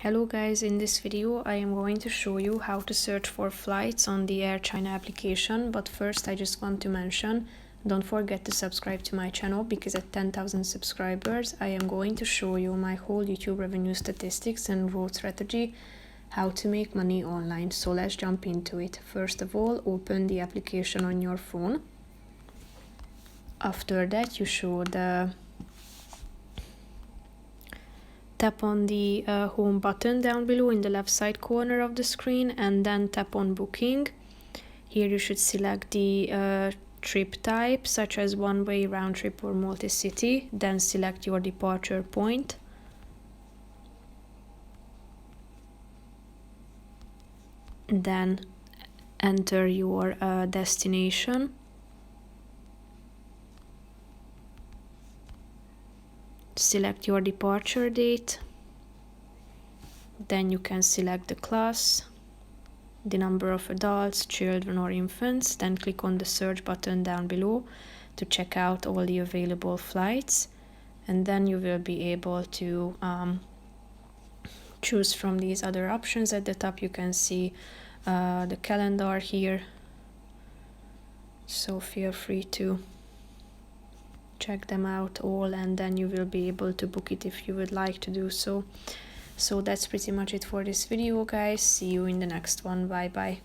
Hello guys, in this video I am going to show you how to search for flights on the Air China application, but first I just want to mention, don't forget to subscribe to my channel because at 10,000 subscribers I am going to show you my whole YouTube revenue statistics and growth strategy, how to make money online. So let's jump into it. First of all, open the application on your phone. After that you should tap on the home button down below in the left side corner of the screen and then tap on booking. Here you should select the trip type such as one-way, round trip or multi-city, then select your departure point. Then enter your destination. Select your departure date, then you can select the class, the number of adults, children or infants, then click on the search button down below to check out all the available flights, and then you will be able to choose from these other options. At the top you can see the calendar here, so feel free to check them out all, and then you will be able to book it if you would like to do so. So that's pretty much it for this video guys. See you in the next one. Bye bye.